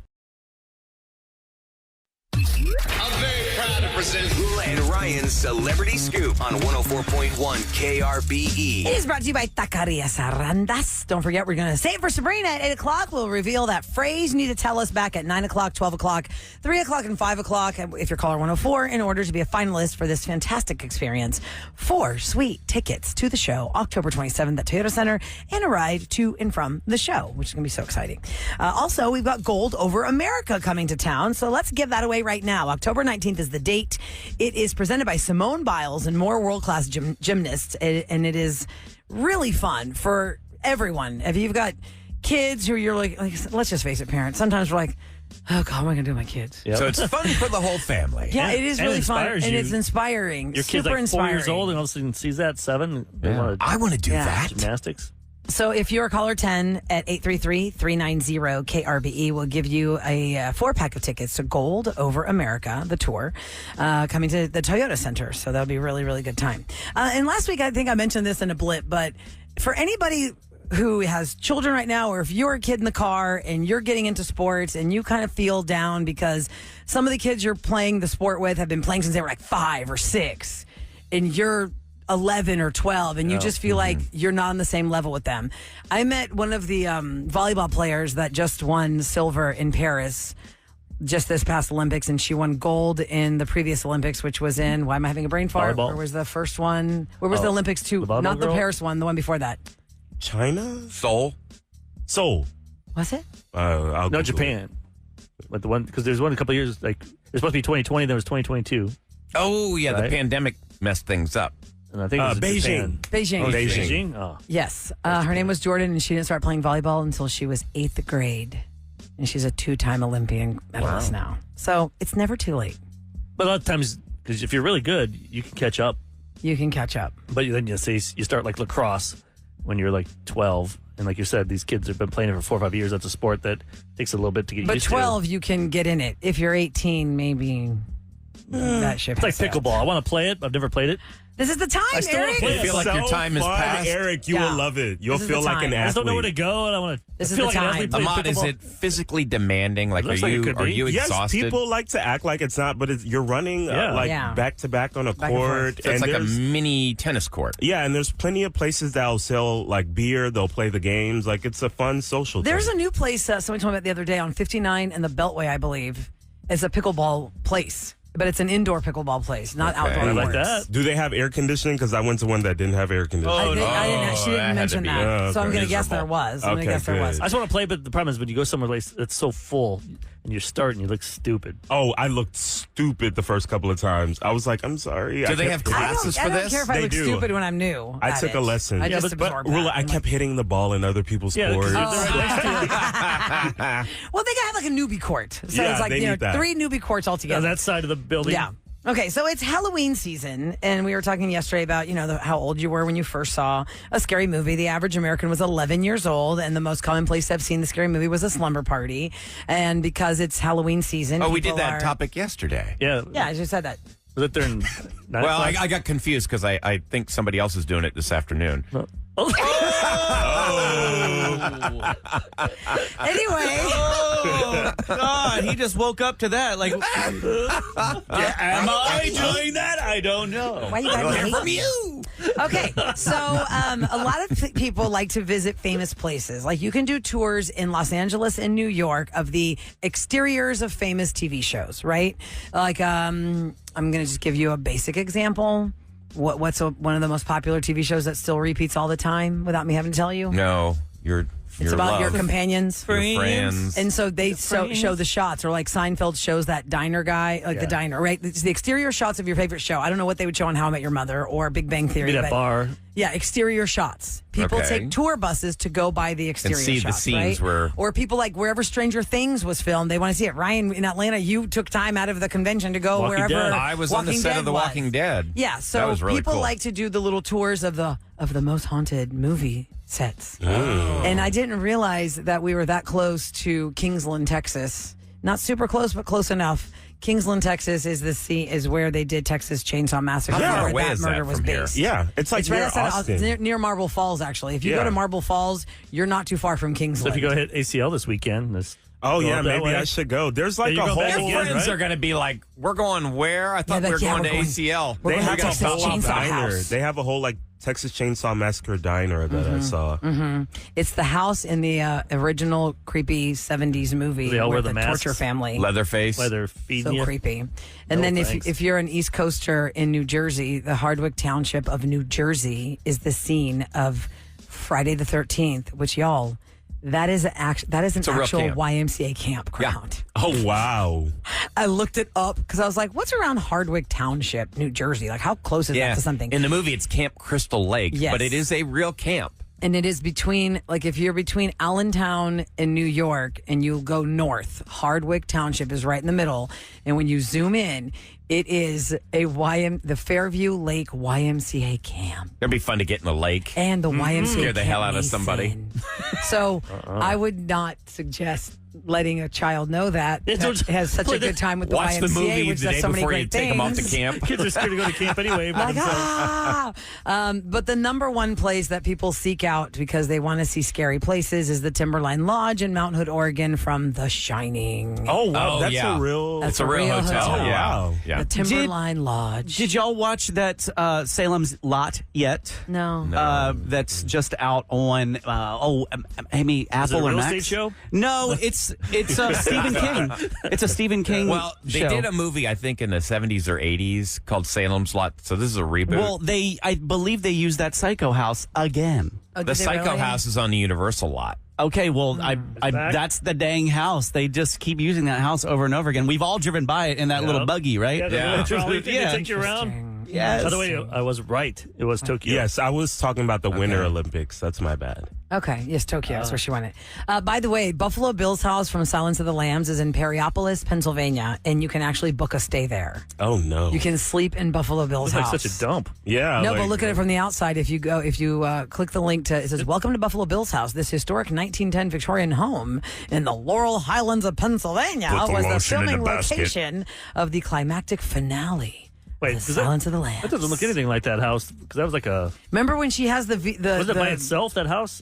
Speaker 1: I'm very proud to present Roula and Ryan's Celebrity Scoop on 104.1 KRBE.
Speaker 3: It is brought to you by Taqueria Sarandas. Don't forget, we're going to say it for Sabrina at 8 o'clock. We'll reveal that phrase. You need to tell us back at 9 o'clock, 12 o'clock, 3 o'clock, and 5 o'clock if you're caller 104 in order to be a finalist for this fantastic experience. 4 sweet tickets to the show, October 27th at Toyota Center, and a ride to and from the show, which is going to be so exciting. Also, we've got Gold Over America coming to town, so let's give that away right now. October 19th is the date. It is presented by Simone Biles and more world-class gymnasts, and it is really fun for everyone. If you've got kids who you're like let's just face it, parents, sometimes we're like, oh God, what am I going to do with my kids?
Speaker 7: Yep.
Speaker 2: So it's fun for the whole family.
Speaker 3: Yeah, it is
Speaker 7: And
Speaker 3: really
Speaker 7: it
Speaker 3: fun,
Speaker 7: inspires
Speaker 3: and
Speaker 7: you.
Speaker 3: it's inspiring.
Speaker 7: Your
Speaker 3: Super
Speaker 7: kid's like 4
Speaker 3: inspiring.
Speaker 7: years old and all of a sudden sees that at 7. They
Speaker 2: Yeah.
Speaker 7: want to
Speaker 2: I want to do
Speaker 3: Yeah.
Speaker 2: that.
Speaker 7: gymnastics.
Speaker 3: So if you're a caller 10 at 833-390-KRBE, we'll give you a 4-pack of tickets to Gold Over America, the tour, coming to the Toyota Center. So that'll be a really, really good time. And last week, I think I mentioned this in a blip, but for anybody who has children right now, or if you're a kid in the car and you're getting into sports and you kind of feel down because some of the kids you're playing the sport with have been playing since they were like 5 or 6, and you're 11 or 12 and you just feel like you're not on the same level with them. I met one of the volleyball players that just won silver in Paris just this past Olympics, and she won gold in the previous Olympics, which was in, why am I having a brain fart?
Speaker 7: Volleyball.
Speaker 3: Where was the first one? Where was the Olympics too?
Speaker 7: the volleyball
Speaker 3: Not the
Speaker 7: girl?
Speaker 3: Paris one, the one before that.
Speaker 12: China?
Speaker 2: Seoul.
Speaker 12: Seoul.
Speaker 3: Was it?
Speaker 12: I'll
Speaker 7: No,
Speaker 12: Google
Speaker 7: Japan. But the one, because there's one a couple of years, like, it's supposed to be 2020, then it was 2022.
Speaker 2: Oh, yeah, the
Speaker 7: Right.
Speaker 2: pandemic messed things up.
Speaker 7: And I think it was in
Speaker 12: Beijing.
Speaker 7: Japan.
Speaker 3: Beijing.
Speaker 7: Oh,
Speaker 12: Beijing.
Speaker 7: Beijing? Oh.
Speaker 3: Yes. Her name was Jordan, and she didn't start playing volleyball until she was 8th grade. And she's a 2-time Olympian medalist now. So it's never too late.
Speaker 7: But a lot of times, because if you're really good, you can catch up.
Speaker 3: You can catch up.
Speaker 7: But then you say you start like lacrosse when you're like 12. And like you said, these kids have been playing it for 4 or 5 years. That's a sport that takes a little bit to get
Speaker 3: But
Speaker 7: used
Speaker 3: 12, you can get in it. If you're 18, maybe that ship
Speaker 7: to. It's like
Speaker 3: has sailed.
Speaker 7: pickleball. I want to play it, but I've never played it.
Speaker 3: This is the time,
Speaker 7: I still wanna
Speaker 3: Eric.
Speaker 7: play
Speaker 2: I feel like your time has
Speaker 12: fun,
Speaker 2: passed.
Speaker 12: Eric, you
Speaker 3: Yeah.
Speaker 12: will love it. You'll
Speaker 3: This is
Speaker 12: feel
Speaker 3: the
Speaker 12: like an
Speaker 3: time.
Speaker 12: athlete.
Speaker 7: I just don't know where to go, and I want to.
Speaker 3: This is
Speaker 7: feel
Speaker 3: the
Speaker 7: like an
Speaker 3: time.
Speaker 7: athlete playing
Speaker 2: Ahmad, is
Speaker 7: pickleball.
Speaker 2: it physically demanding? Like,
Speaker 7: Looks
Speaker 2: are
Speaker 7: like it
Speaker 2: you
Speaker 7: could
Speaker 2: are
Speaker 7: be.
Speaker 2: you
Speaker 12: Yes,
Speaker 2: exhausted?
Speaker 12: people like to act like it's not, but you're running
Speaker 7: Yeah.
Speaker 3: Yeah.
Speaker 12: back to back on a
Speaker 3: Back and forth.
Speaker 12: court.
Speaker 2: So it's like a
Speaker 12: there's-
Speaker 2: mini tennis court.
Speaker 12: yeah, and there's plenty of places that'll sell like beer. They'll play the games. Like it's a fun social.
Speaker 3: There's
Speaker 12: thing.
Speaker 3: a new place somebody told me about the other day on 59 and the Beltway, I believe. It's a pickleball place, but it's an indoor pickleball place, not outdoor.
Speaker 7: I like
Speaker 3: courts.
Speaker 7: that.
Speaker 12: Do they have air conditioning? Because I went to one that didn't have air conditioning.
Speaker 3: I think, I didn't, she
Speaker 2: that
Speaker 3: didn't
Speaker 2: had
Speaker 3: mention
Speaker 2: to be
Speaker 3: that. So I'm
Speaker 12: okay.
Speaker 3: going to guess there
Speaker 2: miserable.
Speaker 3: was. I'm going
Speaker 12: Okay,
Speaker 3: to guess there was.
Speaker 12: good.
Speaker 7: I just want to play, but the problem is when you go somewhere that's so full, and you're starting, you look stupid.
Speaker 12: Oh, I looked stupid the first couple of times. I was like, I'm sorry.
Speaker 2: Do they have classes for
Speaker 3: I don't
Speaker 2: this?
Speaker 3: care if I
Speaker 12: They
Speaker 3: look
Speaker 12: do.
Speaker 3: stupid when I'm new.
Speaker 12: I
Speaker 3: at
Speaker 12: took
Speaker 3: it.
Speaker 12: a lesson.
Speaker 3: I just
Speaker 12: but
Speaker 3: absorbed
Speaker 12: Roula,
Speaker 3: that.
Speaker 12: I kept hitting the ball in other people's
Speaker 7: Yeah,
Speaker 12: courts.
Speaker 7: because they're right next to you.
Speaker 3: Well, they got like a newbie court. So
Speaker 12: Yeah,
Speaker 3: it's like,
Speaker 12: they need that.
Speaker 3: 3 newbie courts
Speaker 7: On
Speaker 3: altogether.
Speaker 7: that side of the building.
Speaker 3: Yeah. Okay, so it's Halloween season, and we were talking yesterday about, how old you were when you first saw a scary movie. The average American was 11 years old, and the most common place to have seen the scary movie was a slumber party. And because it's Halloween season...
Speaker 2: Oh, we did
Speaker 3: people
Speaker 2: that
Speaker 3: are-
Speaker 2: topic yesterday.
Speaker 7: Yeah.
Speaker 3: Yeah, I just said that.
Speaker 7: Was it during 9
Speaker 2: Well,
Speaker 7: o'clock?
Speaker 2: I got confused because I think somebody else is doing it this afternoon.
Speaker 3: Anyway...
Speaker 6: Oh, God, he just woke up to that. Like, am I doing that? I don't know.
Speaker 3: Why you gotta hate from you? Okay, so a lot of people like to visit famous places. Like you can do tours in Los Angeles and New York of the exteriors of famous TV shows, right? Like I'm going to just give you a basic example. What's one of the most popular TV shows that still repeats all the time without me having to tell you?
Speaker 2: No,
Speaker 3: It's about your companions.
Speaker 2: Your friends.
Speaker 3: And so they show the shots, or like Seinfeld shows that diner guy, like the diner, right? It's the exterior shots of your favorite show. I don't know what they would show on How I Met Your Mother or Big Bang Theory.
Speaker 7: Maybe that bar.
Speaker 3: Yeah, exterior shots. People
Speaker 2: Okay.
Speaker 3: take tour buses to go by the exterior
Speaker 2: see the
Speaker 3: shots,
Speaker 2: scenes
Speaker 3: right?
Speaker 2: where-
Speaker 3: Or people like wherever Stranger Things was filmed, they want to see it. Ryan, in Atlanta, you took time out of the convention to go
Speaker 7: Walking
Speaker 3: wherever
Speaker 7: Dead.
Speaker 2: I was on the
Speaker 3: Walking
Speaker 2: set
Speaker 3: Dead
Speaker 2: of The
Speaker 3: was.
Speaker 2: Walking Dead.
Speaker 3: Yeah,
Speaker 2: That
Speaker 3: so
Speaker 2: was really
Speaker 3: people
Speaker 2: cool.
Speaker 3: like to do the little tours of the most haunted movie sets. And I didn't realize that we were that close to Kingsland, Texas. Not super close, but close enough. Kingsland, Texas is where they did Texas Chainsaw Massacre.
Speaker 12: How far
Speaker 3: where
Speaker 2: away
Speaker 3: that
Speaker 2: is
Speaker 3: murder
Speaker 2: that
Speaker 3: was
Speaker 2: from here?
Speaker 3: based.
Speaker 12: Yeah, it's like
Speaker 3: It's right
Speaker 12: near
Speaker 3: outside
Speaker 12: Austin.
Speaker 3: near Marble Falls, actually. If you go
Speaker 12: Yeah.
Speaker 3: to Marble Falls, you're not too far from
Speaker 7: So
Speaker 3: Kingsland.
Speaker 7: if you go hit ACL this weekend,
Speaker 12: Oh,
Speaker 7: go
Speaker 12: yeah,
Speaker 7: up that
Speaker 12: maybe
Speaker 7: way.
Speaker 12: I should go. There's like
Speaker 7: you
Speaker 12: a
Speaker 7: go
Speaker 12: whole...
Speaker 7: back
Speaker 2: Your
Speaker 7: again,
Speaker 2: friends
Speaker 7: right?
Speaker 2: are going to be like, we're going where? I thought
Speaker 3: Yeah,
Speaker 2: we were
Speaker 3: yeah,
Speaker 2: going
Speaker 3: we're
Speaker 2: to
Speaker 3: going-
Speaker 2: ACL.
Speaker 3: we're
Speaker 12: They
Speaker 3: going
Speaker 12: have
Speaker 3: to
Speaker 12: a
Speaker 3: Texas
Speaker 12: whole
Speaker 3: Chainsaw
Speaker 12: diner.
Speaker 3: House.
Speaker 12: They have a whole like Texas Chainsaw Massacre diner that I saw.
Speaker 3: It's the house in the original creepy 70s movie
Speaker 7: They all
Speaker 3: where
Speaker 7: wear
Speaker 3: the
Speaker 7: the masks?
Speaker 3: torture family.
Speaker 2: Leatherface.
Speaker 7: Why they're feeding
Speaker 3: So
Speaker 7: you.
Speaker 3: creepy. And
Speaker 7: No,
Speaker 3: then
Speaker 7: thanks.
Speaker 3: if you're an East Coaster in New Jersey, the Hardwick Township of New Jersey is the scene of Friday the 13th, which y'all, that is an
Speaker 2: a real
Speaker 3: actual
Speaker 2: camp.
Speaker 3: YMCA campground.
Speaker 12: Oh, wow.
Speaker 3: I looked it up because I was like, what's around Hardwick Township, New Jersey? Like, how close is that to something?
Speaker 2: In the movie, it's Camp Crystal Lake,
Speaker 3: Yes.
Speaker 2: but it is a real camp.
Speaker 3: And it is between, like, if you're between Allentown and New York and you go north, Hardwick Township is right in the middle. And when you zoom in, it is the Fairview Lake YMCA camp.
Speaker 2: It'd be fun to get in the lake.
Speaker 3: And the YMCA
Speaker 2: Scare the
Speaker 3: Camp
Speaker 2: hell out of
Speaker 3: Mason.
Speaker 2: somebody.
Speaker 3: So I would not suggest letting a child know that has such a good time with the
Speaker 2: Watch
Speaker 3: YMCA,
Speaker 2: the movie
Speaker 3: which
Speaker 2: the
Speaker 3: does
Speaker 2: day
Speaker 3: so many
Speaker 2: before you
Speaker 3: great
Speaker 2: take them off to
Speaker 3: things.
Speaker 2: camp.
Speaker 7: Kids are scared to go to camp anyway. by
Speaker 3: Like,
Speaker 7: themselves.
Speaker 3: but the number one place that people seek out because they want to see scary places is the Timberline Lodge in Mount Hood, Oregon, from The Shining.
Speaker 12: Oh, wow.
Speaker 2: Oh,
Speaker 12: That's
Speaker 2: yeah.
Speaker 12: a real...
Speaker 3: That's
Speaker 2: It's a real hotel.
Speaker 3: hotel.
Speaker 2: Yeah.
Speaker 12: Wow.
Speaker 2: Yeah.
Speaker 3: The Timberline Lodge.
Speaker 6: Did y'all watch that Salem's Lot yet?
Speaker 3: No.
Speaker 6: That's just out on Amy Apple
Speaker 7: it a
Speaker 6: or
Speaker 7: real
Speaker 6: Max.
Speaker 7: estate show?
Speaker 6: No, it's Stephen King. It's a Stephen King.
Speaker 2: Well, they
Speaker 6: show.
Speaker 2: did a movie, I think, in the 70s or 80s called Salem's Lot. So this is a reboot.
Speaker 6: Well, I believe they used that Psycho House again.
Speaker 3: Oh,
Speaker 2: the
Speaker 3: did they
Speaker 2: Psycho
Speaker 3: really?
Speaker 2: House is on the Universal lot.
Speaker 6: Okay, well,
Speaker 7: back?
Speaker 6: that's the dang house. They just keep using that house over and over again. We've all driven by it in that little buggy, right?
Speaker 7: Yeah, the
Speaker 2: Yeah.
Speaker 7: little trolley thing
Speaker 6: Yeah.
Speaker 7: to take you around.
Speaker 6: Yes.
Speaker 7: By the way, I was right. It was Tokyo.
Speaker 12: Yes, I was talking about the Winter Olympics. That's my bad.
Speaker 3: Okay, yes, Tokyo. That's where she went. By the way, Buffalo Bill's house from Silence of the Lambs is in Perryopolis, Pennsylvania, and you can actually book a stay there.
Speaker 12: Oh, no.
Speaker 3: You can sleep in Buffalo Bill's
Speaker 7: Looks
Speaker 3: house.
Speaker 7: like such a dump.
Speaker 12: Yeah.
Speaker 3: No,
Speaker 12: like,
Speaker 3: but look at it from the outside. If you click the link to, it says, "Welcome to Buffalo Bill's house. This historic 1910 Victorian home in the Laurel Highlands of Pennsylvania
Speaker 12: Put the
Speaker 3: was the
Speaker 12: lotion in the
Speaker 3: filming
Speaker 12: basket.
Speaker 3: location of the climactic finale.
Speaker 7: Wait,
Speaker 3: The
Speaker 7: does
Speaker 3: Silence of the Lambs.
Speaker 7: That doesn't look anything like that house because that was like a.
Speaker 3: Remember when she has the
Speaker 7: Was it by itself that house?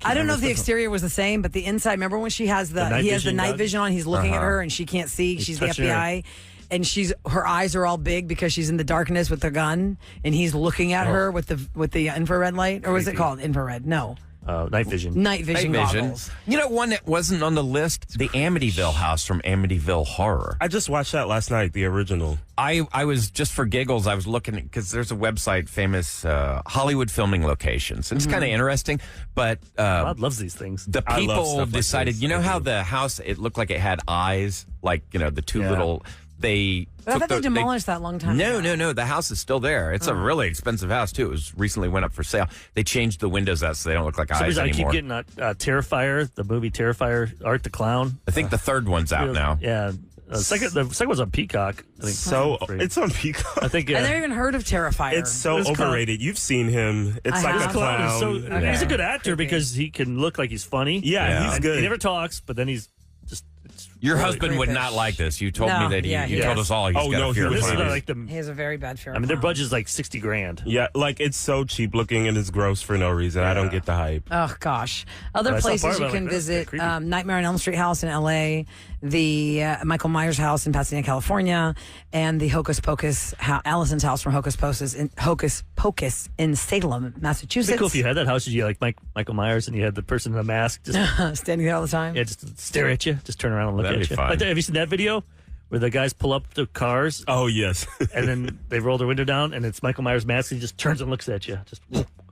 Speaker 3: I don't know if the exterior was the same, but the inside. Remember when she has
Speaker 7: The night
Speaker 3: he has the
Speaker 7: vision
Speaker 3: night
Speaker 7: dog?
Speaker 3: vision on. He's looking at her and she can't see.
Speaker 7: He's
Speaker 3: She's the
Speaker 7: touching her.
Speaker 3: FBI, and her eyes are all big because she's in the darkness with the gun, and he's looking at her with the infrared light, or was it
Speaker 12: Creepy.
Speaker 3: called infrared? No,
Speaker 7: Night vision.
Speaker 3: Night vision goggles.
Speaker 2: You know, one that wasn't on the list, the Amityville house from Amityville Horror.
Speaker 12: I just watched that last night, the original.
Speaker 2: I was just for giggles. I was looking because there's a website, famous Hollywood filming locations. And it's kind of interesting, but
Speaker 7: Rod loves these things.
Speaker 2: the
Speaker 12: I love
Speaker 2: people
Speaker 12: stuff like
Speaker 2: decided.
Speaker 12: this.
Speaker 2: You know
Speaker 12: I
Speaker 2: how
Speaker 12: do.
Speaker 2: the house it looked like it had eyes, like the two little. They.
Speaker 3: But I
Speaker 2: took
Speaker 3: thought they
Speaker 2: the-
Speaker 3: demolished that long time ago.
Speaker 2: No. The house is still there. It's a really expensive house too. It was recently went up for sale. They changed the windows out so they don't look like
Speaker 7: For some
Speaker 2: eyes
Speaker 7: reason, I keep
Speaker 2: anymore.
Speaker 7: getting Terrifier, the movie Terrifier, Art the Clown.
Speaker 2: I think the third one's out now.
Speaker 7: Yeah. The second one's on Peacock. I think.
Speaker 12: So
Speaker 7: Free.
Speaker 12: it's on Peacock.
Speaker 7: I think,
Speaker 3: I
Speaker 7: yeah.
Speaker 3: never even heard of Terrifier.
Speaker 12: It's so
Speaker 7: This clown-
Speaker 12: overrated. You've seen him. It's
Speaker 3: I
Speaker 12: like
Speaker 3: have.
Speaker 12: a clown.
Speaker 7: Is so, He's a good actor because he can look like he's funny.
Speaker 12: Yeah, he's
Speaker 7: And
Speaker 12: good.
Speaker 7: He never talks, but then he's just.
Speaker 2: Your
Speaker 7: really
Speaker 2: husband would
Speaker 3: creepish.
Speaker 2: not like this. You told
Speaker 3: No,
Speaker 2: me that
Speaker 3: yeah,
Speaker 2: you
Speaker 3: he
Speaker 2: told
Speaker 3: does.
Speaker 2: us all he's
Speaker 12: Oh,
Speaker 2: got
Speaker 12: no,
Speaker 2: a fear
Speaker 12: he
Speaker 2: of
Speaker 12: was
Speaker 7: This is
Speaker 2: clowns.
Speaker 7: like the.
Speaker 3: He has a very bad fear.
Speaker 7: I mean, their budget's like $60,000.
Speaker 12: Yeah, like it's so cheap looking and it's gross for no reason. I don't get the hype.
Speaker 3: Oh gosh! Other
Speaker 7: I saw part
Speaker 3: places
Speaker 7: of it,
Speaker 3: you can
Speaker 7: like, that's
Speaker 3: visit:
Speaker 7: creepy.
Speaker 3: Nightmare on Elm Street house in L.A., the Michael Myers house in Pasadena, California, and the Hocus Pocus Allison's house from Hocus Pocus in Salem, Massachusetts.
Speaker 7: It'd be cool if you had that house. You had like Michael Myers, and you had the person in a mask just
Speaker 3: standing there all the time.
Speaker 7: just stare at you, just turn around and look
Speaker 2: That'd
Speaker 7: at
Speaker 2: be
Speaker 7: you.
Speaker 2: fun.
Speaker 7: Like, have you seen that video where the guys pull up the cars
Speaker 12: Oh, yes.
Speaker 7: and then they roll their window down and it's Michael Myers' mask? And he just turns and looks at you. Just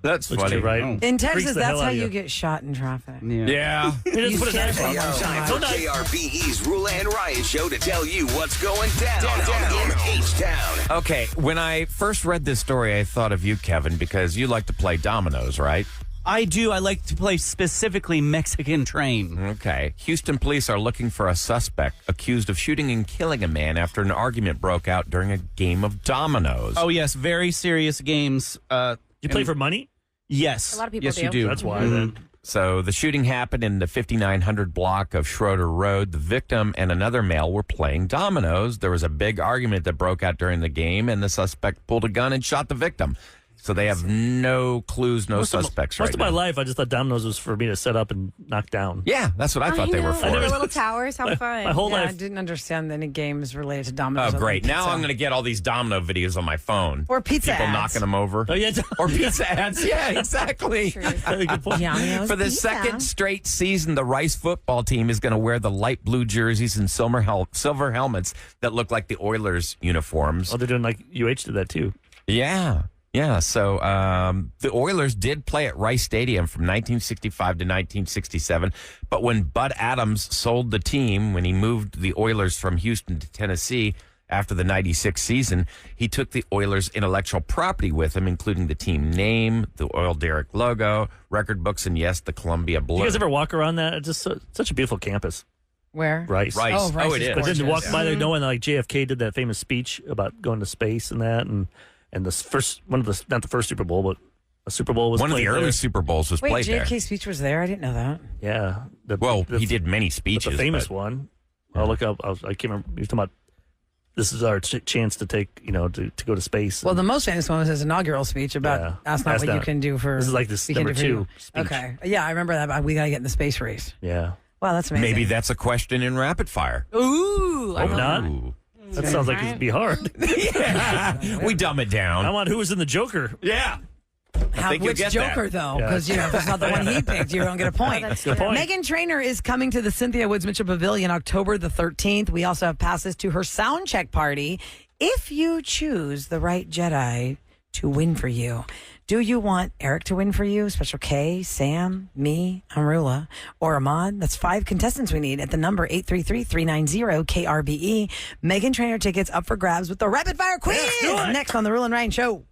Speaker 2: That's
Speaker 7: looks at
Speaker 2: funny.
Speaker 7: you right.
Speaker 3: In
Speaker 7: Freaks
Speaker 3: Texas,
Speaker 7: the
Speaker 3: that's
Speaker 7: hell
Speaker 3: how
Speaker 7: out of
Speaker 3: you get shot in traffic.
Speaker 2: Yeah.
Speaker 7: He doesn't put a knife on.
Speaker 1: Time for KRBE's Roula and Ryan show to tell you what's going down in H-Town.
Speaker 2: Okay, when I first read this story, I thought of you, Kevin, because you like to play dominoes, right?
Speaker 6: I do. I like to play specifically Mexican Train.
Speaker 2: Okay. Houston police are looking for a suspect accused of shooting and killing a man after an argument broke out during a game of dominoes.
Speaker 6: Oh, yes. Very serious games.
Speaker 7: You play for money?
Speaker 6: Yes.
Speaker 13: A lot of people
Speaker 6: yes,
Speaker 13: do.
Speaker 6: you do.
Speaker 7: That's why. Then.
Speaker 2: So the shooting happened in the 5900 block of Schroeder Road. The victim and another male were playing dominoes. There was a big argument that broke out during the game, and the suspect pulled a gun and shot the victim. So they have no clues, no suspects
Speaker 7: Most
Speaker 2: right
Speaker 7: of my
Speaker 2: now.
Speaker 7: life, I just thought dominoes was for me to set up and knock down.
Speaker 2: Yeah, that's what I thought they were for.
Speaker 13: The little towers, how fun.
Speaker 7: My whole
Speaker 3: Yeah, I
Speaker 7: life.
Speaker 3: didn't understand any games related to dominoes.
Speaker 2: Oh,
Speaker 3: other
Speaker 2: great.
Speaker 3: than
Speaker 2: Now
Speaker 3: pizza.
Speaker 2: I'm going to get all these domino videos on my phone.
Speaker 3: Or pizza
Speaker 2: People
Speaker 3: ads.
Speaker 2: knocking them over.
Speaker 7: Oh, yeah.
Speaker 2: Or pizza ads. Yeah, exactly.
Speaker 7: Good point.
Speaker 3: Domino's
Speaker 2: For the
Speaker 3: pizza.
Speaker 2: second straight season, the Rice football team is going to wear the light blue jerseys and silver helmets that look like the Oilers uniforms.
Speaker 7: Oh, they're doing like UH did that too.
Speaker 2: Yeah. Yeah. So the Oilers did play at Rice Stadium from 1965 to 1967. But when Bud Adams sold the team, when he moved the Oilers from Houston to Tennessee after the 96 season, he took the Oilers' intellectual property with him, including the team name, the Oil Derrick logo, record books, and yes, the Columbia Blue.
Speaker 7: You guys ever walk around that? It's just such a beautiful campus.
Speaker 3: Where?
Speaker 7: Rice.
Speaker 2: Rice.
Speaker 3: Oh, Rice
Speaker 2: it
Speaker 3: is
Speaker 2: is.
Speaker 7: But then to walk
Speaker 3: gorgeous.
Speaker 7: by there knowing like JFK did that famous speech about going to space and that, and the first one of the not the first Super Bowl, but a Super Bowl was
Speaker 2: One of the
Speaker 7: played
Speaker 2: early
Speaker 7: there.
Speaker 2: Super Bowls was
Speaker 3: Wait,
Speaker 2: played there.
Speaker 3: JFK's speech was there? I didn't know that.
Speaker 7: Yeah.
Speaker 2: He did many
Speaker 7: But
Speaker 2: speeches.
Speaker 7: the famous
Speaker 2: but-
Speaker 7: one. I'll look up. I can't remember. You're talking about. This is our chance to take to go to space.
Speaker 3: Well, the most famous one was his inaugural speech about
Speaker 7: Yeah.
Speaker 3: that's not
Speaker 7: That's
Speaker 3: what you
Speaker 7: not-
Speaker 3: can do for.
Speaker 7: this is like this
Speaker 3: we can
Speaker 7: number
Speaker 3: do for
Speaker 7: 2
Speaker 3: you.
Speaker 7: speech.
Speaker 3: Okay, yeah, I remember that. But we got to get in the space race.
Speaker 7: Yeah.
Speaker 3: Wow, that's amazing.
Speaker 2: Maybe that's a question in rapid fire.
Speaker 3: Ooh,
Speaker 7: Hope not.
Speaker 2: Ooh.
Speaker 7: That sounds like it'd be hard.
Speaker 2: Yeah. We dumb it down.
Speaker 7: I want who was in the Joker.
Speaker 2: Yeah.
Speaker 3: How,
Speaker 2: think you'll
Speaker 3: which
Speaker 2: get
Speaker 3: Joker
Speaker 2: that.
Speaker 3: though?
Speaker 7: Yeah.
Speaker 3: Because if it's not the one he picked, you don't get a point.
Speaker 13: That's
Speaker 7: Good point.
Speaker 3: Megan Trainor is coming to the Cynthia Woods Mitchell Pavilion October the 13th. We also have passes to her sound check party. If you choose the right Jedi to win for you, do you want Eric to win for you? Special K, Sam, me, Roula, or Ahmad? That's 5 contestants we need at the number 833-390-KRBE. Megan Trainor tickets up for grabs with the Rapid Fire Quiz. Next on the Roula and Ryan Show.